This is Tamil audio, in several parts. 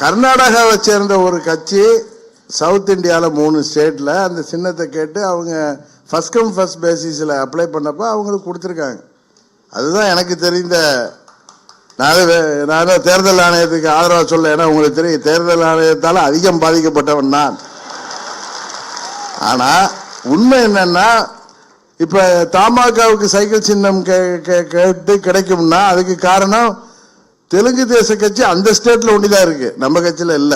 கர்நாடகாவை சேர்ந்த ஒரு கட்சி சவுத் இந்தியாவில் 3 ஸ்டேட்டில் அந்த சின்னத்தை கேட்டு அவங்க ஃபர்ஸ்ட் கம் ஃபர்ஸ்ட் பேசிஸில் அப்ளை பண்ணப்போ அவங்களுக்கு கொடுத்துருக்காங்க. அதுதான் எனக்கு தெரிந்த. நான் தேர்தல் ஆணையத்துக்கு ஆதரவாக சொல்ல, ஏன்னா உங்களுக்கு தெரியும் தேர்தல் ஆணையத்தால் அதிகம் பாதிக்கப்பட்டவன் நான். ஆனால் உண்மை என்னன்னா, இப்போ தமாகவுக்கு சைக்கிள் சின்னம் கேட்டு கிடைக்கும்னா அதுக்கு காரணம் தெலுங்கு தேச கட்சி அந்த ஸ்டேட்ல ஒண்டிதான் இருக்கு, நம்ம கட்சியில இல்ல.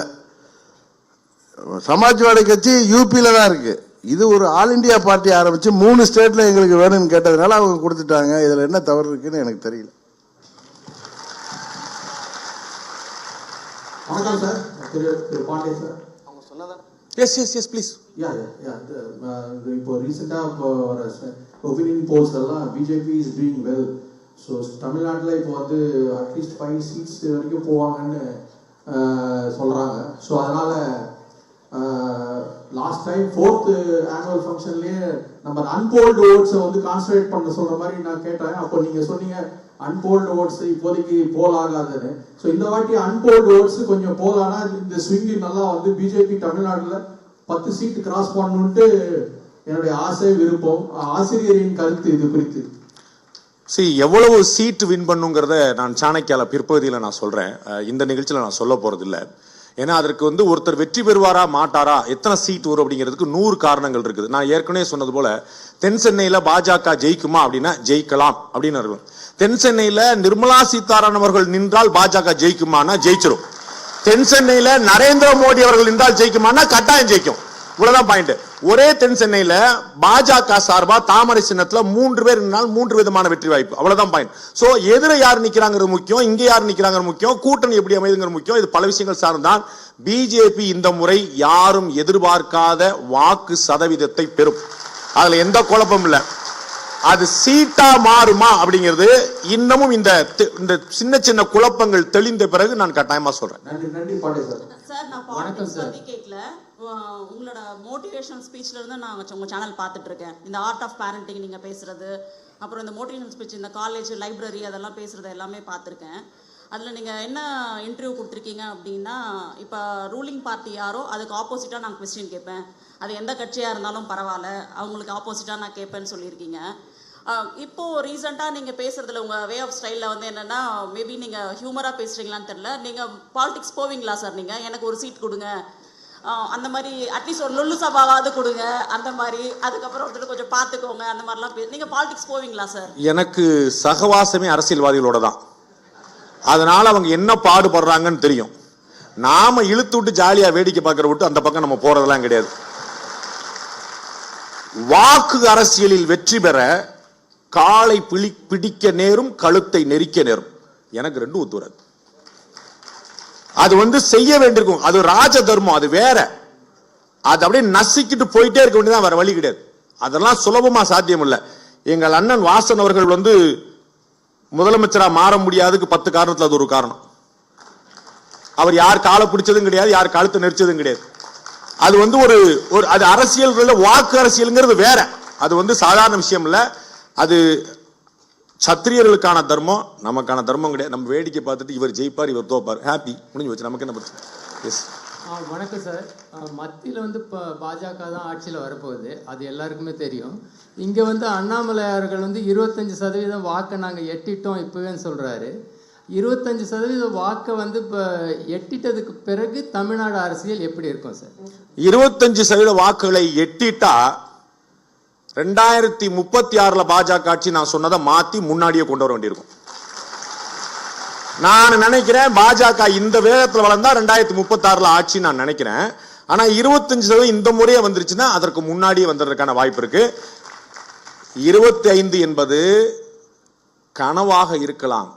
சமாஜ்வாடி கட்சி யூபியில தான் இருக்கு. இது ஒரு ஆல் இண்டியா பார்ட்டி ஆரம்பிச்சு 3 ஸ்டேட்ல எங்களுக்கு வேணும்னு கேட்டதுனால அவங்க கொடுத்துட்டாங்க. இதுல என்ன தவறு இருக்குன்னு எனக்கு தெரியல. வணக்கம் சார், திரு பாண்டே சார். அவங்க சொன்னதா? Yes please. இப்போ ரீசெண்டா வர ஒபினியன் போல்ஸ் எல்லாம் BJP is doing well. So தமிழ்நாட்டில் இப்போ வந்து அட்லீஸ்ட் 5 சீட்ஸ் வரைக்கும் போவாங்கன்னு சொல்கிறாங்க. ஸோ அதனால் லாஸ்ட் டைம் 4th ஆனுவல் ஃபங்க்ஷன்லேயே நம்ம அன்போல்டு ஓட்ஸை வந்து கான்சன்ட்ரேட் பண்ண சொல்கிற மாதிரி நான் கேட்டேன். அப்போ நீங்கள் சொன்னீங்க அன்போல்டு ஓட்ஸ் இப்போதைக்கு போல் ஆகாதுன்னு. ஸோ இந்த வாட்டி அன்போல்டு ஓட்ஸ் கொஞ்சம் போலானா இந்த ஸ்விங்கு நல்லா வந்து பிஜேபி தமிழ்நாட்டில் 10 சீட் கிராஸ் பண்ணணுன்ட்டு என்னுடைய ஆசை, விருப்பம். ஆசிரியரின் கருத்து இது குறித்து. எவ்வளவு சீட் வின் பண்ணுங்கிறத நான் சாணக்கியால பிற்பகுதியில் நான் சொல்றேன். இந்த நிகழ்ச்சியில் நான் சொல்ல போறது இல்லை. ஏன்னா அதற்கு வந்து ஒருத்தர் வெற்றி பெறுவாரா மாட்டாரா, எத்தனை சீட் வரும் அப்படிங்கிறதுக்கு 100 காரணங்கள் இருக்குது. நான் ஏற்கனவே சொன்னது போல தென் சென்னையில பாஜக ஜெயிக்குமா அப்படின்னா ஜெயிக்கலாம் அப்படின்னு இருக்கும். தென் சென்னையில நிர்மலா சீதாராமன் அவர்கள் நின்றால் பாஜக ஜெயிக்குமானா ஜெயிச்சிடும். தென் சென்னையில நரேந்திர மோடி அவர்கள் நின்றால் ஜெயிக்குமானா கட்டாயம் ஜெயிக்கும். இவ்வளவுதான் பாயிண்ட். ஒரே தென் சென்னையில பாஜக சார்பா தாமரை சின்னத்துல 3 பேர் நின்றால் 3 விதமான வெற்றி வாய்ப்பு. அவ்வளவுதான் பாயிண்ட். சோ எதிர யார் நிக்கிறாங்கிறது முக்கியம், இங்க யார் நிக்கிறாங்க முக்கியம், கூட்டணி எப்படி அமைதுங்கிறது முக்கியம். இது பல விஷயங்கள் சார்ந்தான். பிஜேபி இந்த முறை யாரும் எதிர்பார்க்காத வாக்கு சதவீதத்தை பெறும். அதுல எந்த குழப்பம் இல்லை. அது சீட்டா மாறுமா அப்படிங்கிறது இன்னமும் இந்த சின்ன சின்ன குழப்பங்கள் தெளிந்த பிறகு நான் கட்டாயமா சொல்றேன். நன்றி பாண்டே சார். சார், நான் பாலிடிக்ஸ் பத்தி கேட்கல. உங்களோட மோட்டிவேஷனல் ஸ்பீச்ல இருந்து நான் உங்க சேனல் பார்த்துட்டு இருக்கேன். இந்த ஆர்ட் ஆஃப் பேரண்டிங் நீங்க பேசுறது, அப்புறம் இந்த மோட்டிவேஷனல் ஸ்பீச், இந்த காலேஜ் லைப்ரரி அதெல்லாம் பேசுறது எல்லாமே பார்த்துருக்கேன். அதில் நீங்கள் என்ன இன்டர்வியூ கொடுத்துருக்கீங்க அப்படின்னா, இப்போ ரூலிங் பார்ட்டி யாரோ அதுக்கு ஆப்போசிட்டாக நான் கொஸ்டின் கேட்பேன், அது எந்த கட்சியாக இருந்தாலும் பரவாயில்ல, அவங்களுக்கு ஆப்போசிட்டாக நான் கேட்பேன்னு சொல்லியிருக்கீங்க. இப்போது ரீசெண்டாக நீங்கள் பேசுகிறதுல உங்கள் வே ஆஃப் ஸ்டைலில் வந்து என்னென்னா, மேபி நீங்கள் ஹியூமராக பேசுகிறீங்களான்னு தெரில, நீங்கள் பாலிடிக்ஸ் போவீங்களா சார்? நீங்கள் எனக்கு ஒரு சீட் கொடுங்க அந்த மாதிரி, அட்லீஸ்ட் ஒரு லொல்லு சபாவாவது கொடுங்க அந்த மாதிரி, அதுக்கப்புறம் வந்துட்டு கொஞ்சம் பார்த்துக்கோங்க அந்த மாதிரிலாம் நீங்கள் பாலிடிக்ஸ் போவீங்களா சார்? எனக்கு சகவாசமே அரசியல்வாதிகளோட தான். அதனால அவங்க என்ன பாடுபடுறாங்கன்னு தெரியும். நாம இழுத்து விட்டு ஜாலியா வேடிக்கை பார்க்கற விட்டு அந்த பக்கம் நம்ம போறதெல்லாம் கிடையாது. வாக்கு அரசியலில் வெற்றி பெற காலை பிடிக்க நேரும், கழுத்தை நெரிக்க நேரும். எனக்கு 2 ஒத்து வராது. அது வந்து செய்ய வேண்டியிருக்கும். அது ராஜ தர்மம், அது வேற. அது அப்படியே நசிக்கிட்டு போயிட்டே இருக்க வேண்டியதான், வேற வழி கிடையாது. அதெல்லாம் சுலபமா சாத்தியம் இல்லை. எங்கள் அண்ணன் வாசன் அவர்கள் வந்து முதலமைச்சரா மாற முடியாதுக்கு 10 காரணத்துல அது ஒரு காரணம். அவர் யார் காலை பிடிச்சதும் கிடையாது, யார் கழுத்தை நெரிச்சதும் கிடையாது. அது வந்து ஒரு அது அரசியல், வாக்கு அரசியல்ங்கிறது வேற. அது வந்து சாதாரண விஷயம் இல்ல. அது சத்திரியர்களுக்கான தர்மம், நமக்கான தர்மம் கிடையாது. நம்ம வேடிக்கை பார்த்துட்டு இவர் ஜெயிப்பார் இவர் தோப்பார், ஹாப்பி, முடிஞ்சு வச்சு, நமக்கு என்ன பிரச்சனை? எஸ். வணக்கம் சார். மத்தியில் வந்து இப்போ பாஜக தான் ஆட்சியில் வரப்போகுது, அது எல்லாருக்குமே தெரியும். இங்கே வந்து அண்ணாமலையார்கள் வந்து 25% வாக்கை நாங்கள் எட்டிட்டோம் இப்போவேன்னு சொல்கிறாரு. 25% வாக்கை வந்து இப்போ எட்டிட்டதுக்கு பிறகு தமிழ்நாடு அரசியல் எப்படி இருக்கும் சார்? 25% வாக்குகளை எட்டிட்டா 2036 பாஜக ஆட்சி நான் சொன்னதை மாத்தி முன்னாடியே கொண்டு வர வேண்டியிருக்கும். நான் நினைக்கிறேன் பாஜக இந்த வேகத்தில் வளர்ந்தா 2036 ஆட்சி நான் நினைக்கிறேன். ஆனா 25% இந்த முறையே வந்துருச்சுன்னா அதற்கு முன்னாடியே வந்ததற்கான வாய்ப்பு இருக்கு. 25 என்பது கனவாக இருக்கலாம்,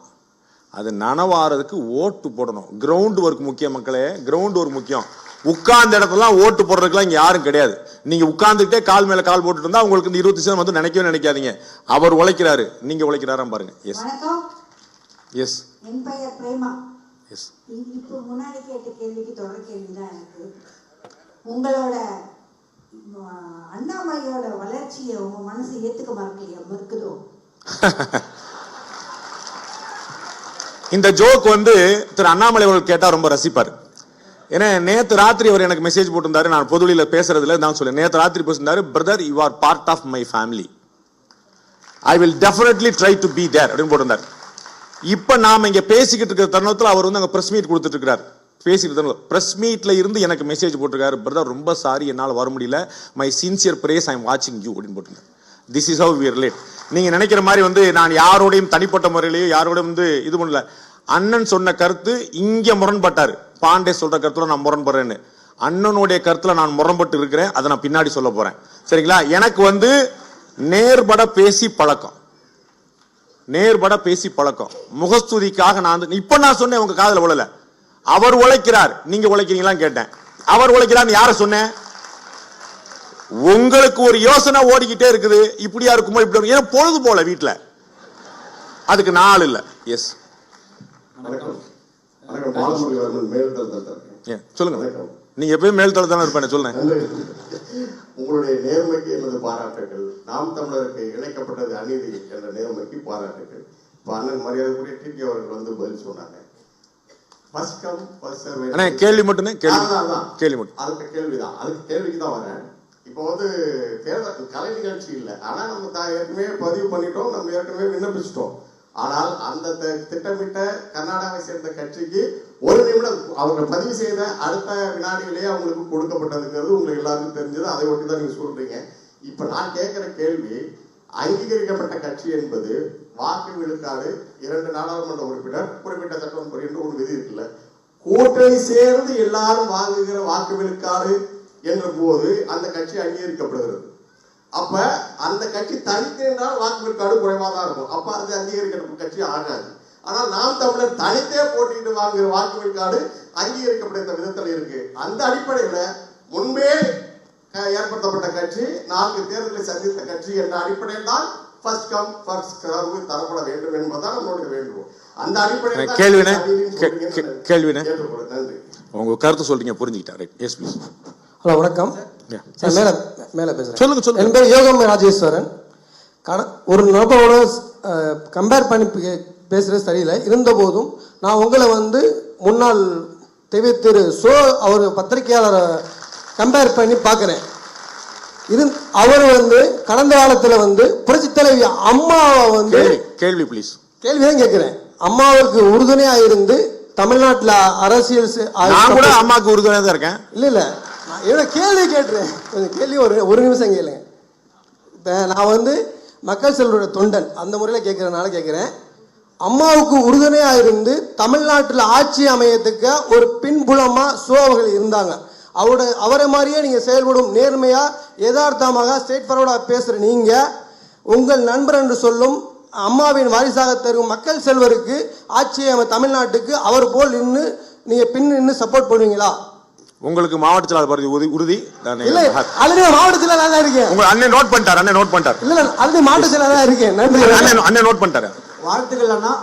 அது நனவாறதுக்கு ஓட்டு போடணும். கிரவுண்ட் ஒர்க் முக்கியம் மக்களே, கிரவுண்ட் ஒர்க் முக்கியம். உட்கார்ந்த இடத்துல ஓட்டு போடுறதுக்குலாம் இங்க யாரும் கிடையாது. நீங்க உட்கார்ந்துட்டே கால் மேல கால் போட்டுட்டு இருந்தா உங்களுக்கு இந்த 20% வந்து நினைக்கவே நினைக்காதீங்க. அவர் உழைக்கிறாரு, நீங்க உழைக்கிறாராம் பாருங்க. S S. என் பெயர் பிரேமா. எஸ். இப்போ முன்னாடி கேட்ட கேள்விக்கு தொடர் கேள்விதான் எனக்கு. உங்களோட அண்ணாமலையோட வளர்ச்சியை உங்க மனசு ஏத்துக்க மறுக்குதோ? இந்த ஜோக் வந்து திரு அண்ணாமலை அவர்கள் கேட்டா ரொம்ப ரசிப்பார். ஏன்னா நேத்து ராத்திரி அவர் எனக்கு மெசேஜ் போட்டிருந்தாரு, நான் பொதுவெளியில பேசுறதுல நான் சொல்ல, நேத்து ராத்திரி பேசியிருந்தாரு, brother you are part of my family, I will definitely try to be there அப்படின்னு போட்டிருந்தாரு. இப்ப நாம இங்க பேசிக்கிட்டு இருக்கிற தருணத்துல அவர் வந்து அங்க பிரஸ் மீட் கொடுத்துட்டு இருக்காரு. பேசிட்டு பிரஸ் மீட்ல இருந்து எனக்கு மெசேஜ் போட்டிருக்காரு, பிரதர் ரொம்ப சாரி என்னால் வர முடியல, my sincere prayers I am வாட்சிங் யூ அப்படின்னு போட்டிருக்காரு. This is how we relate. நீங்க நினைக்கிற மாதிரி வந்து நான் யாரோடையும் தனிப்பட்ட முறையிலேயோ யாரோடையும் வந்து இது பண்ணல. அண்ணன் சொன்ன கருத்து இங்க முரண்பட்டாரு, பாண்டே சொல்ற கருத்துல நான் முரண்படுறேன்னு. அண்ணனுடைய கருத்துல நான் முரண்பட்டு இருக்கிறேன், அதை நான் பின்னாடி சொல்ல போறேன். சரிங்களா? எனக்கு வந்து நேர்பட பேசி பழக்கம், நேர்பட பேசி பழக்கம். முகஸ்துதிக்காக நான் இப்ப நான் சொன்னேன், உங்க காதுல விழல. அவர் உழைக்கிறார், நீங்க உழைக்கிறீங்களான்னு கேட்டேன். அவர் உழைக்கிறான்னு யார சொன்னேன்? உங்களுக்கு ஒரு யோசனை ஓடிக்கிட்டே இருக்குது, இப்படியா இருக்குமோ இப்படி, ஏன்னா பொழுது போல வீட்டுல, அதுக்கு நாள் இல்ல. எஸ் சொல்லுங்க. நீங்க எப்பயும் மேல்தளம் தானே இருப்பேன், சொல்லுங்க. உங்களுடைய நேர்மைக்கு எனது பாராட்டுகள். நாம் தமிழருக்கு இணைக்கப்பட்டது அநீதி என்ற நேர்மைக்கு பாராட்டுகள். இப்ப அண்ணன் மரியாதைக்குரிய டிடி அவர்கள் வந்து பதில் சொன்னாங்க. கேள்வி மட்டுமே, கேள்வி மட்டும். அதுக்கு கேள்விதான், அதுக்கு கேள்விக்கு தான் வரேன். இப்போ வந்து தேர்தல் கலை நிகழ்ச்சி இல்லை, ஆனா நம்ம ஏற்கனவே பதிவு பண்ணிட்டோம், நம்ம ஏற்கனவே விண்ணப்பிச்சிட்டோம். ஆனால் அந்த திட்டமிட்ட கர்நாடகாவை சேர்ந்த கட்சிக்கு ஒரு நிமிடம் அவங்க பதிவு செய்த அடுத்த வினாடிகளே அவங்களுக்கு கொடுக்கப்பட்டதுங்கிறது உங்களுக்கு எல்லாருக்கும் தெரிஞ்சது. அதை ஒட்டி தான் நீங்க சொல்றீங்க. இப்ப நான் கேட்கிற கேள்வி, அங்கீகரிக்கப்பட்ட கட்சி என்பது வாக்கு விழுக்காடு 2 நாடாளுமன்ற உறுப்பினர் குறிப்பிட்ட சட்டம் என்று ஒரு விதி இருக்குல்ல, கூட்டணி சேர்ந்து எல்லாரும் வாங்குகிற வாக்கு விழுக்காடு என்ற போது அந்த கட்சி அங்கீகரிக்கப்படுகிறது. அப்ப அந்த கட்சி தனித்து என்றால் வாக்கு விழுக்காடு குறைவாக தான் இருக்கும், அப்ப அது அங்கீகரிக்கப்பட்ட கட்சி ஆகாது. ஆனால் நாம் தமிழர் தனித்தே போட்டிட்டு வாங்குகிற வாக்கு விழுக்காடு அங்கீகரிக்கப்பட்ட விதத்தில் இருக்கு. அந்த அடிப்படையில முன்பே ஏற்படுத்தப்பட்ட கட்சி 4 தேர்தலை சந்தித்த கட்சி என்ற அடிப்படையில் தான் ஃபர்ஸ்ட் கம் ஃபர்ஸ்ட் சர்வ் தரப்பட வேண்டும் என்பதுதான் நம்மளுடைய வேண்டுகோள். அந்த அடிப்படையில் கேள்வினே நன்றி. உங்க கருத்து சொல்றீங்க, புரிஞ்சுக்கிட்டாரு. Yes please. ஹலோ, வணக்கம். மேல பேசுறேன். சொல்லுங்க சொல்லுங்க. என் பேர் யோகம் ராஜேஸ்வரன். ஒரு நபரோட கம்பேர் பண்ணி பேசுறது சரியில்லை. இருந்த போதும் நான் உங்களை வந்து முன்னாள் திரு அவர் பத்திரிகையாளரை கம்பேர் பண்ணி பார்க்கிறேன். இது அவர் வந்து கடந்த காலத்துல வந்து புரட்சி தலைவி அம்மாவை வந்து கேள்வி ப்ளீஸ், கேள்விதான் கேட்கிறேன். அம்மாவுக்கு உறுதுணையா இருந்து தமிழ்நாட்டுல அரசியல் நான் கூட அம்மாவுக்கு உறுதுணையா தான் இருக்கேன். இல்ல நான் கேள்வி கேட்டுறேன், கொஞ்சம் கேள்வி ஒரு நிமிஷம் கேளுங்க. இப்ப நான் வந்து மக்கள் செல்வருடைய தொண்டன் அந்த முறையில் கேட்கறதுனால கேட்கிறேன். அம்மாவுக்கு உறுதுணையா இருந்து தமிழ்நாட்டில் ஆட்சி அமையத்துக்கு ஒரு பின்புலமா அவர்கள் இருந்தாங்க. அவரை மாதிரியே நீங்க செயல்படும் நேர்மையா யதார்த்தமாக ஸ்ட்ரெயிட் ஃபார்வர்டா பேசுற நீங்க உங்கள் நண்பர் என்று சொல்லும் அம்மாவின் வாரிசாக தரும் மக்கள் செல்வருக்கு ஆட்சியை தமிழ்நாட்டுக்கு அவர் போல் நின்று நீங்க பின் நின்று சப்போர்ட் பண்ணுவீங்களா? உங்களுக்கு மாவட்ட செயலாளர் பதவி உறுதி இல்ல, ஆல்ரெடி மாவட்ட செயலாளரா தான் இருக்கேன். உங்க அண்ணன் நோட் பண்ணிட்டார், அண்ணன் நோட் பண்ணிட்டார். இல்ல, ஆல்ரெடி மாவட்ட செயலாளரா இருக்கேன். நன்றி. அண்ணன் நோட் பண்ணிட்டாரு. வாழ்த்துக்கள் அண்ணா.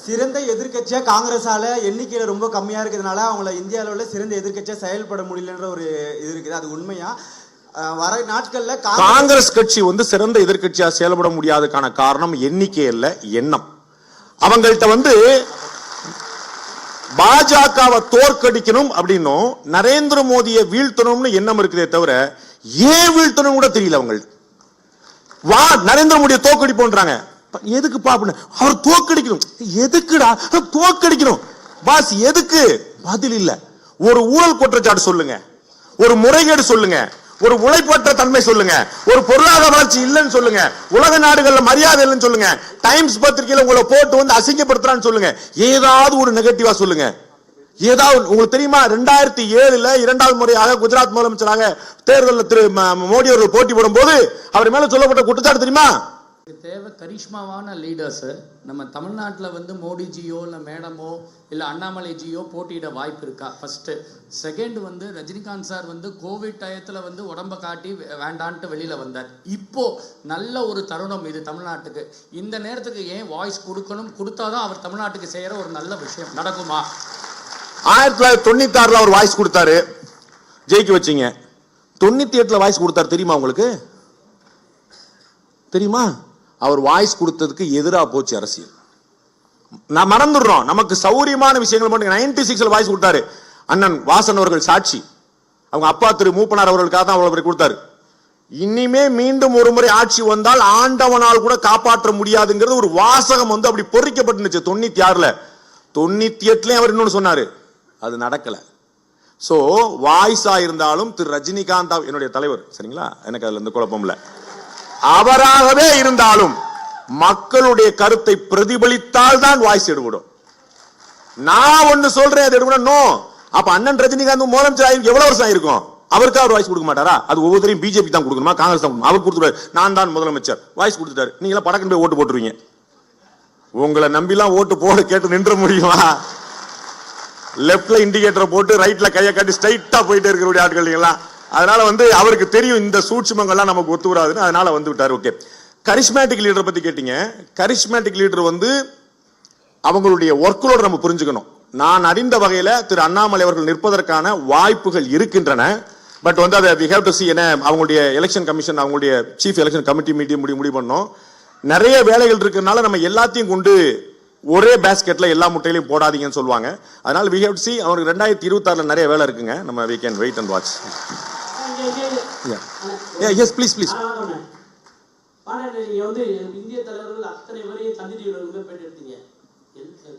சிறந்த எதிர்க்கட்சியா காங்கிரஸால எண்ணிக்கையில ரொம்ப கம்மியா இருக்கிறதுனால அவங்கள இந்திய அளவுல சிறந்த எதிர்க்கட்சியா செயல்பட முடியலன்ற ஒரு இது இருக்குது. அது உண்மையா? வர நாட்கள்ல காங்கிரஸ் கட்சி வந்து சிறந்த எதிர்க்கட்சியா செயல்பட முடியாததுக்கான காரணம் எண்ணிக்கை இல்ல, எண்ணம். அவங்கள்ட்ட வந்து பாஜகவை தோற்கடிக்கணும் அப்படின்னும் நரேந்திர மோடியை வீழ்த்தணும்னு எண்ணம் இருக்குதே தவிர ஏன் வீழ்த்தணும் கூட தெரியல அவங்களுக்கு. வா நரேந்திர மோடியை தோற்கடிப்போன்றாங்க. எதுக்கு பாப்பன அவர் தோற்கடிக்கணும்? எதுக்குடா தோற்கடிக்கணும் பாஸ்? எதுக்கு? பதில் இல்ல. ஒரு ஊழல் குற்றச்சாட்டு சொல்லுங்க, ஒரு முறைகேடு சொல்லுங்க, ஒரு உழைப்பற்ற தன்மை சொல்லுங்க, ஒரு பொருளாதார வளர்ச்சி இல்லைன்னு சொல்லுங்க, உலக நாடுகள்ல மரியாதை இல்லைன்னு சொல்லுங்க, டைம்ஸ் பத்திரிகையில உங்களை போட்டு வந்து அசிங்கப்படுத்துறான்னு சொல்லுங்க, ஏதாவது ஒரு நெகட்டிவா சொல்லுங்க. ஏதாவது உங்களுக்கு தெரியுமா? 2007 2வது முறையாக குஜராத் முதலமைச்சராக தேர்தலில் திரு மோடி அவர்கள் போட்டி போடும் போது அவர் மேல சொல்லப்பட்ட குற்றச்சாட்டு தெரியுமா? தேவை கரிஷ்மாவான லீடர்ஸ். நம்ம தமிழ்நாட்டில் வந்து மோடிஜியோ இல்லை மேடமோ இல்லை அண்ணாமலைஜியோ போட்டியிட வாய்ப்பு இருக்கா? ஃபர்ஸ்ட். செகண்ட் வந்து ரஜினிகாந்த் சார் வந்து கோவிட் டயத்தில் வந்து உடம்ப காட்டி வேண்டான்ட்டு வெளியில வந்தார். இப்போ நல்ல ஒரு தருணம் இது தமிழ்நாட்டுக்கு. இந்த நேரத்துக்கு ஏன் வாய்ஸ் கொடுக்கணும்? கொடுத்தாதான் அவர் தமிழ்நாட்டுக்கு செய்யற ஒரு நல்ல விஷயம் நடக்குமா? 1996 அவர் வாய்ஸ் கொடுத்தாரு, ஜெயிக்க வச்சீங்க. 98 வாய்ஸ் கொடுத்தாரு, தெரியுமா உங்களுக்கு? தெரியுமா? அவர் வாய்ஸ் கொடுத்ததுக்கு எதிராக போச்சு அரசியல். நான் மறந்துடுறோம். நமக்கு சௌரியமான விஷயங்கள் மட்டும் 96 வாய்ஸ் கொடுத்தாரு அண்ணன் வாசன் அவர்கள் சாட்சி. அவங்க அப்பா திரு மூப்பனார் அவர்களுக்காக தான் அவ்வளவு கொடுத்தாரு. இனிமே மீண்டும் ஒரு முறை ஆட்சி வந்தால் ஆண்டவனால் கூட காப்பாற்ற முடியாதுங்கிறது ஒரு வாசகம் வந்து அப்படி பொறிக்கப்பட்டுச்சு 96ல. 98லயும் அவர் இன்னொன்னு சொன்னாரு, அது நடக்கல. சோ வாய்ஸா இருந்தாலும் திரு ரஜினிகாந்த் என்னுடைய தலைவர், சரிங்களா, எனக்கு அதுல எந்த குழப்பம் இல்ல. அவராகவே இருந்தாலும் மக்களுடைய கருத்தை பிரதிபலித்தால் தான் வாய்ஸ் எடுபடும். நான் ஒண்ணு சொல்றேன், அது எடுக்கணும். நோ, அப்ப அண்ணன் ரஜினிகாந்த் முதலமைச்சர் எவ்வளவு வருஷம் ஆயிருக்கும்? அவருக்கு அவர் வாய்ஸ் கொடுக்க மாட்டாரா? அது ஒவ்வொருத்தரையும் பிஜேபி தான் கொடுக்கணுமா, காங்கிரஸ் தான் கொடுக்கணும்? அவர் கொடுத்துட்டாரு, நான் தான் முதலமைச்சர், வாய்ஸ் கொடுத்துட்டாரு. நீங்க எல்லாம் படக்குன்னு போய் ஓட்டு போட்டுருவீங்க. உங்களை நம்பிலாம் ஓட்டு போட கேட்டு நின்ற முடியுமா? லெப்ட்ல இண்டிகேட்டரை போட்டு ரைட்ல கையை காட்டி ஸ்ட்ரைட்டா போயிட்டே இருக்கிற ஆட்கள் நீங்களா. அதனால வந்து அவருக்கு தெரியும் இந்த சூட்சுமங்கள்லாம் நமக்கு ஒத்து வராதுன்னு, அதனால வந்து விட்டாரு. ஓகே, கரிஸ்மேட்டிக் லீடர் பத்தி கேட்டீங்க. கரிஸ்மேட்டிக் லீடர் வந்து அவங்களுடைய ஒர்க்லோட நம்ம புரிஞ்சுக்கணும். நான் அறிந்த வகையில திரு அண்ணாமலை அவர்கள் நிற்பதற்கான வாய்ப்புகள் இருக்கின்றன. பட் வந்து அதை we have to see. என்ன அவங்களுடைய எலெக்ஷன் கமிஷன், அவங்களுடைய சீஃப் எலெக்ஷன் கமிட்டி மீட்டிங் முடிவு பண்ணோம். நிறைய வேலைகள் இருக்கிறதுனால நம்ம எல்லாத்தையும் கொண்டு ஒரே பேஸ்கெட்ல எல்லா முட்டையிலையும் போடாதீங்கன்னு சொல்லுவாங்க. அதனால we have to see. அவருக்கு 2026ல நிறைய வேலை இருக்குங்க. நம்ம we can wait and watch. Yes, please. நீங்க வந்து இந்திய தலைவர்கள் அத்தனை பேரையும் சந்தி டிவில பேட்டி எடுத்தீங்க.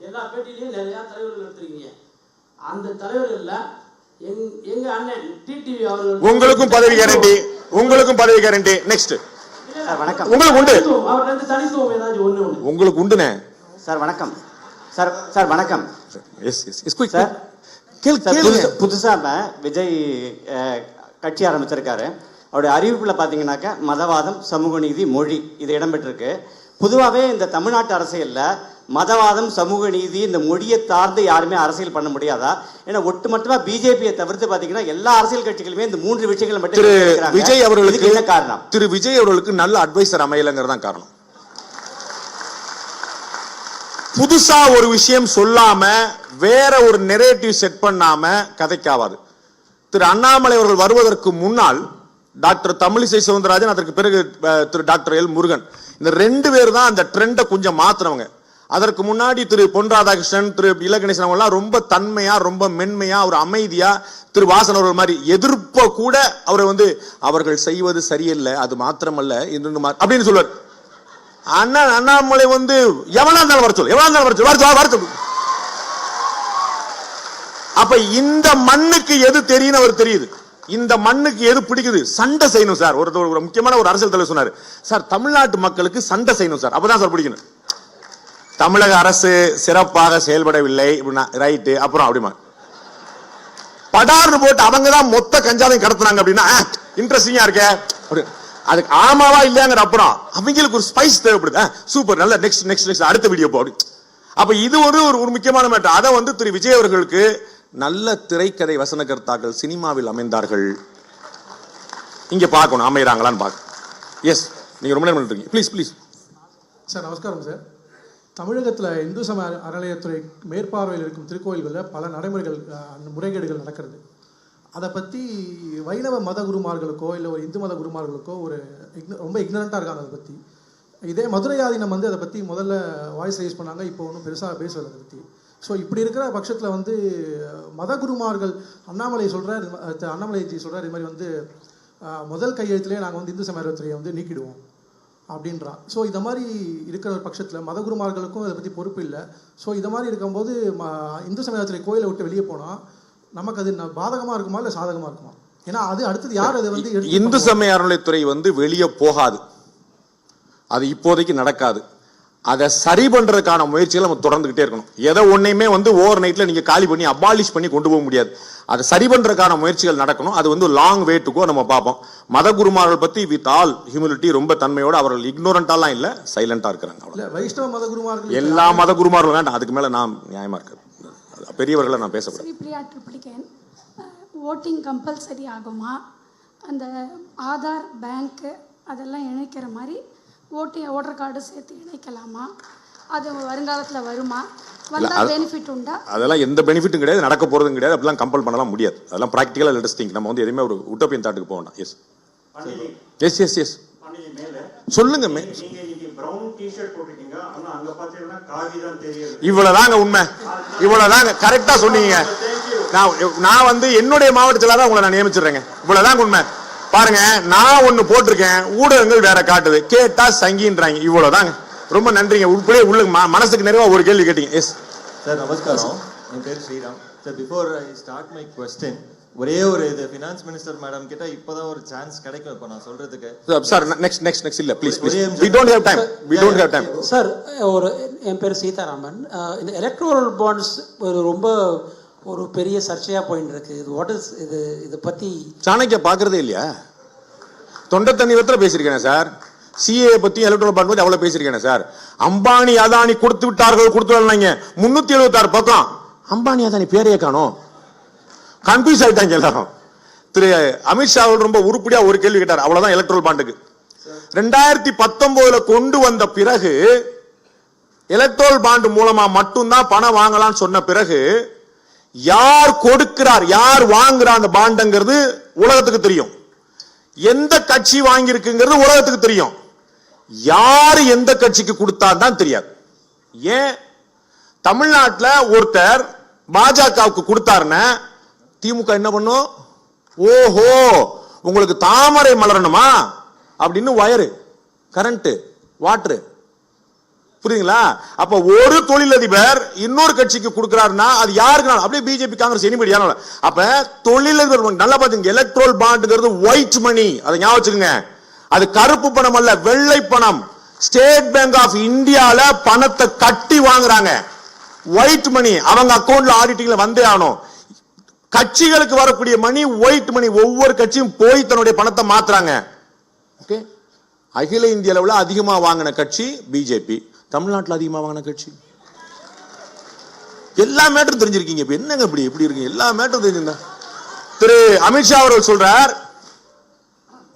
எல்லா பேட்டிலையும் நிறைய தலைவர்கள் எடுத்துருக்கீங்க. அந்த தலைவர்கள்ல எங்க அண்ணன் டிடிவி அவர்கள் உங்களுக்கும் பதவி கேரண்டி. நெக்ஸ்ட் வணக்கம். உங்களுக்கு உண்டு. அவர் வந்து தனித்துவம் ஏதாச்சும் ஒண்ணு உங்களுக்கு உண்டுனே சார். வணக்கம் சார். வணக்கம். Yes quick sir. கேளுங்க. புதுசா விஜய் கட்சி ஆரம்பிச்சிருக்காரு. அவருடைய அறிவிப்புல பாத்தீங்கன்னாக்க மதவாதம், சமூக நீதி, மொழி இது இடம்பெற்றிருக்கு. பொதுவாகவே இந்த தமிழ்நாட்டு அரசியல்ல மதவாதம், சமூக நீதி, இந்த மொழியை சார்ந்து யாருமே அரசியல் பண்ண முடியாதா? ஏன்னா ஒட்டுமொத்தமா பிஜேபியை தவிர்த்து பாத்தீங்கன்னா எல்லா அரசியல் கட்சிகளுமே இந்த 3 விஷயங்களை மட்டும் விஜய் அவர்களுக்கு என்ன காரணம்? திரு விஜய் அவர்களுக்கு நல்ல அட்வைசர் அமையலங்கிறதான் காரணம். புதுசா ஒரு விஷயம் சொல்லாம வேற ஒரு நெரேட்டிவ் செட் பண்ணாம கதைக்காவாது. திரு அண்ணாமலை அவர்கள் வருவதற்கு முன்னால் டாக்டர் தமிழிசை சவுந்தரராஜன், அதற்கு பிறகு திரு டாக்டர் எல் முருகன், இந்த 2 பேர் தான் அந்த ட்ரெண்டை கொஞ்சம் மாத்துறவங்க. அதற்கு முன்னாடி திரு பொன் ராதாகிருஷ்ணன், திரு இலகணேசன் அவங்க எல்லாம் ரொம்ப தன்மையா, ரொம்ப மென்மையா, ஒரு அமைதியா, திரு வாசன் அவர்கள் மாதிரி எதிர்ப்ப கூட அவரை வந்து அவர்கள் செய்வது சரியில்லை, அது மாத்திரமல்ல அப்படின்னு சொல்லுவார். அண்ணாமலை வந்து எவனா இருந்தாலும் வர சொல்லு. அப்ப இந்த மண்ணுக்கு எது தெரியும் அவர் தெரியுது. இந்த மண்ணுக்கு எது பிடிக்குது? சண்டை செய்யணும் சார். ஒரு முக்கியமான ஒரு அரசியல் தலைவர் சொன்னாரு, சார் தமிழ்நாட்டு மக்களுக்கு சண்டை செய்யணும் சார், அப்பதான் சார் பிடிக்கணும். தமிழக அரசு சிறப்பாக செயல்படவில்லை ரைட்டு, அப்புறம் அப்படிமா படார்னு போட்டு அவங்க தான் மொத்த கஞ்சாவையும் கடத்துனாங்க அப்படின்னா இன்ட்ரெஸ்டிங்கா இருக்க. அதுக்கு ஆமாவா இல்லையாங்கிற அப்புறம் அவங்களுக்கு ஒரு ஸ்பைஸ் தேவைப்படுது. சூப்பர், நல்ல நெக்ஸ்ட் அடுத்த வீடியோ போடு. அப்ப இது ஒரு முக்கியமான மேட்டர். அதை வந்து திரு விஜய் அவர்களுக்கு நல்ல திரைக்கதை வசனகர்த்தாக்கள் சினிமாவில் அமைந்தார்கள். இங்க பார்க்கணும் அமைகிறாங்களான்னு பார்க்க. எஸ், நீங்க ரொம்ப நேரம் பண்ணிருக்கீங்க. Please sir. நமஸ்காரம் சார். தமிழகத்தில் இந்து சமய அறநிலையத்துறை மேற்பார்வையில் இருக்கும் திருக்கோயில்களில் பல நடைமுறைகள், முறைகேடுகள் நடக்கிறது. அதை பற்றி வைணவ மத குருமார்களுக்கோ இல்லை ஒரு இந்து மத குருமார்களுக்கோ ரொம்ப இக்னரண்ட்டாக இருக்காங்க அதை பற்றி. இதே மதுரை ஆதீனம் வந்து அதை பற்றி முதல்ல வாய்ஸ் ரைஸ் பண்ணாங்க, இப்போ ஒன்றும் பெருசாக பேசுவது அதை பற்றி. ஸோ இப்படி இருக்கிற பட்சத்தில் வந்து மத குருமார்கள் அண்ணாமலைஜி சொல்கிறார் இது மாதிரி வந்து முதல் கையெழுத்துலேயே நாங்கள் வந்து இந்து சமய அறநிலையத்துறையை வந்து நீக்கிடுவோம் அப்படின்றான். ஸோ இதை மாதிரி இருக்கிற பட்சத்தில் மதகுருமார்களுக்கும் இதை பற்றி பொறுப்பு இல்லை. ஸோ இதை மாதிரி இருக்கும்போது இந்து சமயத்துறை கோயிலை விட்டு வெளியே போனால் நமக்கு அது பாதகமாக இருக்குமா இல்லை சாதகமாக இருக்குமா? ஏன்னா அது அடுத்தது யார் அதை வந்து இந்து சமய அறநிலையத்துறை வந்து வெளியே போகாது, அது இப்போதைக்கு நடக்காது. அதை சரி பண்றதுக்கான முயற்சிகளை நம்ம தொடர்ந்துகிட்டே இருக்கணும். எதை ஒன்னையுமே வந்து ஓவர் நைட்ல நீங்க காலி பண்ணி அபாலிஷ் பண்ணி கொண்டு போக முடியாது. அதை சரி பண்றதுக்கான முயற்சிகள் நடக்கணும். அது வந்து லாங் வே டு கோ. நம்ம பார்ப்போம். மத குருமார்கள் பத்தி வித் ஆல் ஹியூமிலிட்டி, ரொம்ப தன்மையோட, அவர்கள் இக்னோரண்டாலாம் இல்ல, சைலண்டா இருக்கிறாங்க. வைஷ்ணவ மத குருமார்கள் எல்லா மத குருமார்களும் வேண்டாம், அதுக்கு மேல நான் நியாயமா இருக்காது. பெரியவர்களை நான் பேசப்படுறேன். ஓட்டிங் கம்பல்சரி ஆகுமா? அந்த ஆதார், பேங்க் அதெல்லாம் இணைக்கிற மாதிரி ஓட்டர் கார்டு சேர்த்து இணைக்கலாமா? அது வருங்காலத்தில் வருமா? பெனிஃபிட் உண்டா? அதெல்லாம் எந்த பெனிஃபிட்டும் கிடையாது, நடக்க போறதும் கிடையாது. அப்படிலாம் கம்பல் பண்ணலாம் முடியாது. அதெல்லாம் பிராக்டிகலா லெட் அஸ் திங்க். நம்ம வந்து எதுவுமே ஒரு உட்டோபியன் தாட்டுக்கு போக வேண்டாம். எஸ் சொல்லுங்க. பிரவுன் டி-ஷர்ட் போட்டிருக்கீங்க, ஆனா அங்க பாத்தீங்கன்னா காவி தான் தெரியுது. இவ்வளவுதாங்க உண்மை, இவ்வளவுதாங்க கரெக்டா சொன்னீங்க. நான் வந்து என்னுடைய மாவட்டத்துல தான் உங்களை நான் நியமிச்சிடுறேங்க. இவ்வளவுதாங்க உண்மை. பாருங்க, நான் ஒண்ணு போட்டிருக்கேன், ஊடகங்கள் வேற காட்டுது, கேட்டா சங்கின்றாங்க. இவ்வளவுதாங்க. ரொம்ப நன்றிங்க. உள்படியே உள்ள மனசுக்கு நிறைவா ஒரு கேள்வி கேட்டீங்க. எஸ் சார், நமஸ்காரம். என் பேர் Sriram sir. Before I start my question, ஒரே ஒரு இது ஃபினான்ஸ் மினிஸ்டர் மேடம் கிட்ட இப்பதான் ஒரு சான்ஸ் கிடைக்கும் இப்போ நான் சொல்றதுக்கு. சார் நெக்ஸ்ட் இல்ல please we don't have time. Sir, ஒரு என் பேர் சீதாராமன். இந்த எலக்ட்ரல் பாண்ட்ஸ் ரொம்ப ஒரு பெரிய சர்ச்சையா போயிட்டு இருக்கு. இது வாட் இஸ் இது பத்தி சாணக்கிய பாக்குறதே இல்லையா? தொண்டை தண்ணி வத்துல பேசிருக்கேன் சார். சிஏ பத்தி எலக்ட்ரல் பாண்ட் பத்தி அவ்வளவு பேசிருக்கேன் சார். அம்பானி அதானி கொடுத்து விட்டார்கள், கொடுத்து வரலாங்க. 376 பக்கம் அம்பானி அதானி பேரையே காணோம். கன்ஃபியூஸ் ஆயிட்டாங்க எல்லாரும். திரு அமித்ஷா ரொம்ப உருப்படியா ஒரு கேள்வி கேட்டார், அவ்வளவுதான் எலக்ட்ரல் பாண்டுக்கு. 2019 கொண்டு வந்த பிறகு எலக்ட்ரல் பாண்ட் மூலமா மட்டும்தான் பணம் வாங்கலாம்னு சொன்ன பிறகு யார் கொடுக்கிறார் யார் வாங்குறார் அந்த பாண்டுங்கிறது உலகத்துக்கு தெரியும். எந்த கட்சி வாங்கி இருக்குங்கிறது உலகத்துக்கு தெரியும். யாரு எந்த கட்சிக்கு கொடுத்தாதான் தெரியாது. ஏன் தமிழ்நாட்டில் ஒருத்தர் பாஜகவுக்கு கொடுத்தாருன்னா திமுக என்ன பண்ணும்? ஓஹோ, உங்களுக்கு தாமரை மலரணுமா அப்படின்னு வயரு, கரண்ட், வாட்டரு, புரியுதுங்களா? அப்ப ஒரு தொழிலதிபர் இன்னொரு கட்சிக்கு கொடுக்கிறாருன்னா அது யாருக்கு? அப்படியே பிஜேபி, காங்கிரஸ், எனிபடி. அப்ப தொழிலதிபர் நல்லா பாத்தீங்க. எலக்ட்ரல் பாண்டுங்கிறது ஒயிட் மணி, அதை ஞாபகம் வச்சுக்கோங்க. அது கருப்பு பணம் அல்ல, வெள்ளை பணம். ஸ்டேட் பேங்க் ஆஃப் இந்தியால பணத்தை கட்டி வாங்குறாங்க. ஒயிட் மணி அவங்க அக்கௌண்ட்ல ஆடிட்டிங்ல வந்தே ஆகணும். கட்சிகளுக்கு வரக்கூடிய மணி ஒயிட் மணி. ஒவ்வொரு கட்சியும் போய் தன்னுடைய பணத்தை மாத்துறாங்க. ஓகே, அகில இந்திய அளவுல அதிகமா வாங்கின கட்சி பிஜேபி. தமிழ்நாட்டில் அதிகமா வாங்கின கட்சி. எல்லா மேட்டரும் தெரிஞ்சிருக்கீங்க. இப்ப என்னங்க இப்படி எப்படி இருக்கு? எல்லா மேட்டரும் தெரிஞ்சிருந்தா திரு அமித்ஷா அவர்கள் சொல்றார்,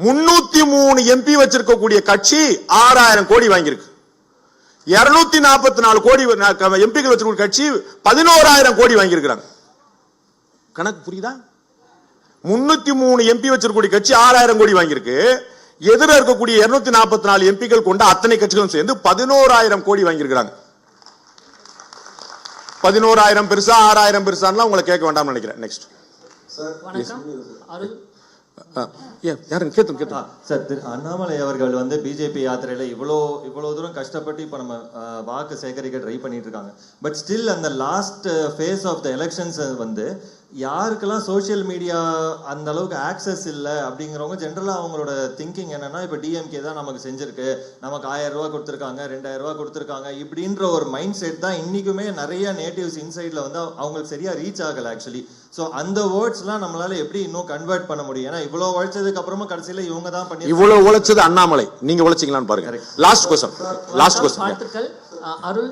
303 எம்பி வச்சிருக்கக்கூடிய கட்சி 6000 கோடி வாங்கியிருக்கு. 244 கோடி எம்பிக்கள் வச்சிருக்க கட்சி 11000 கோடி வாங்கியிருக்கிறாங்க. கணக்கு புரியுதா? 303 எம்பி வச்சிருக்கக்கூடிய கட்சி 6000 கோடி வாங்கியிருக்கு. எதிர இருக்கக்கூடிய 244 எம்பிக்கள் கொண்ட அத்தனை கட்சிகளும் சேர்ந்து 11000 கோடி வாங்கியிருக்கிறாங்க. 11000 பெருசா 6000 பெருசான்லாம் உங்களை கேட்க வேண்டாம்னு நினைக்கிறேன். நெக்ஸ்ட் சார், அண்ணாமலை அவர்கள் வந்து பிஜேபி யாத்திரையில இவ்வளவு தூரம் கஷ்டப்பட்டு இப்ப நம்ம வாக்கு சேகரிக்க ட்ரை பண்ணிட்டு இருக்காங்க. பட் ஸ்டில் அந்த last phase of the elections வந்து யாருக்கெல்லாம் சோசியல் மீடியா அந்த அளவுக்கு ஆக்சஸ் இல்லை அப்படிங்கிறவங்க ஜென்ரலா அவங்களோட திங்கிங் என்னன்னா, இப்ப டிஎம்கே தான் நமக்கு செஞ்சிருக்கு, நமக்கு 1000 ரூபாய் கொடுத்துருக்காங்க, 2000 ரூபாய் கொடுத்துருக்காங்க, இப்படின்ற ஒரு மைண்ட் செட் தான் இன்னைக்குமே நிறைய நேட்டிவ்ஸ் இன்சைட்ல வந்து அவங்களுக்கு சரியா ரீச் ஆகல ஆக்சுவலி. ஸோ அந்த வேர்ட்ஸ்லாம் நம்மளால எப்படி இன்னும் கன்வெர்ட் பண்ண முடியும்? ஏன்னா இவ்வளவு உழைச்சதுக்கு அப்புறமா கடைசியில இவங்க தான் பண்ணி இவ்வளவு உழைச்சது அண்ணாமலை, நீங்க உழைச்சிங்களான்னு பாருங்க. லாஸ்ட் क्वेश्चन அருள்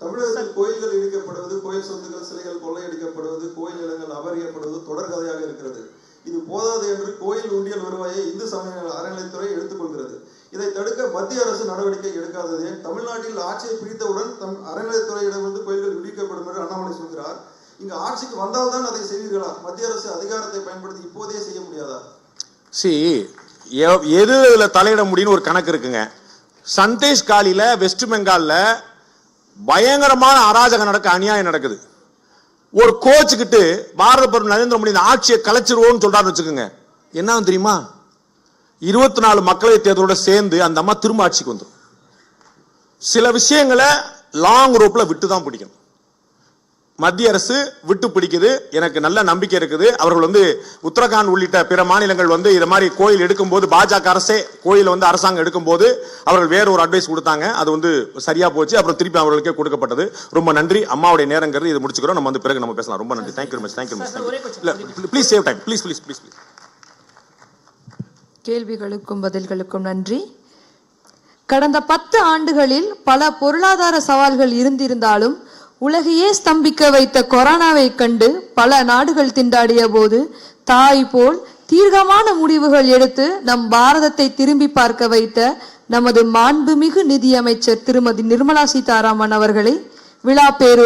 தமிழகத்தில் கோயில்கள் இடிக்கப்படுவது, கோயில் சொத்துக்கள் சிலைகள் கொள்ளையடிக்கப்படுவது, கோயில் நிலங்கள் அபகரிக்கப்படுவது தொடர்கதையாக இருக்கிறது. இது போதாது என்று கோயில் உண்டியல் வருவாயை இந்து சமய அறநிலைத்துறை எடுத்துக்கொள்கிறது. இதை தடுக்க மத்திய அரசு நடவடிக்கை எடுக்காததே. தமிழ்நாட்டில் ஆட்சியை பிடித்தவுடன் அறநிலைத்துறையிடமிருந்து கோயில்கள் விடுவிக்கப்படும் என்று அண்ணாமலை சொல்கிறார். இங்கு ஆட்சிக்கு வந்தால்தான் அதை செய்வீர்களா? மத்திய அரசு அதிகாரத்தை பயன்படுத்தி இப்போதே செய்ய முடியாதா? எதுல தலையிட முடியும்னு ஒரு கணக்கு இருக்குங்க. சந்தேஷ் காலில வெஸ்ட் பெங்கால்ல பயங்கரமான அராஜகம் நடக்க, அநியாயம் நடக்குது. ஒரு கோச் கிட்ட பாரத பிரதமர் நரேந்திர மோடி ஆட்சியை கலைச்சிருவோம்னு சொல்றாரு வச்சுக்கோங்க. என்ன தெரியுமா? 24 மக்களவை தேர்தலோட சேர்ந்து அந்த அம்மா திரும்ப ஆட்சிக்கு வந்துடும். சில விஷயங்களை லாங் ரோப்ல விட்டு தான் பிடிக்கணும். மத்திய அரசு விட்டு பிடிக்குது. எனக்கு நல்ல நம்பிக்கை இருக்குது. அவர்கள் வந்து உத்தரகாண்ட் உள்ளிட்ட பிற மாநிலங்கள் வந்து இது மாதிரி கோயில் எடுக்கும் போது, பாஜக அரசே கோயில் வந்து அரசாங்கம் எடுக்கும் போது அவர்கள் வேற ஒரு அட்வைஸ் கொடுத்தாங்க. அது வந்து சரியா போச்சு. அப்புறம் திருப்பி அவர்களுக்கே கொடுக்கப்பட்டது. ரொம்ப நன்றி. அம்மாவுடைய நேரங்கிறது இது முடிச்சுக்கிறோம். நம்ம வந்து பிறகு நம்ம பேசலாம். ரொம்ப நன்றி. Thank you much. Thank you much. Please save time. Please please please please. கேள்விகளுக்கும் பதில்களுக்கும் நன்றி. கடந்த 10 ஆண்டுகளில் பல பொருளாதார சவால்கள் இருந்திருந்தாலும் உலகையே ஸ்தம்பிக்க வைத்த கொரோனாவை கண்டு பல நாடுகள் திண்டாடிய போது தாய் போல் தீர்க்கமான முடிவுகள் எடுத்து நம் பாரதத்தை திரும்பி பார்க்க வைத்த நமது மாண்புமிகு நிதியமைச்சர் திருமதி நிர்மலா சீதாராமன் அவர்களை விழா பேரு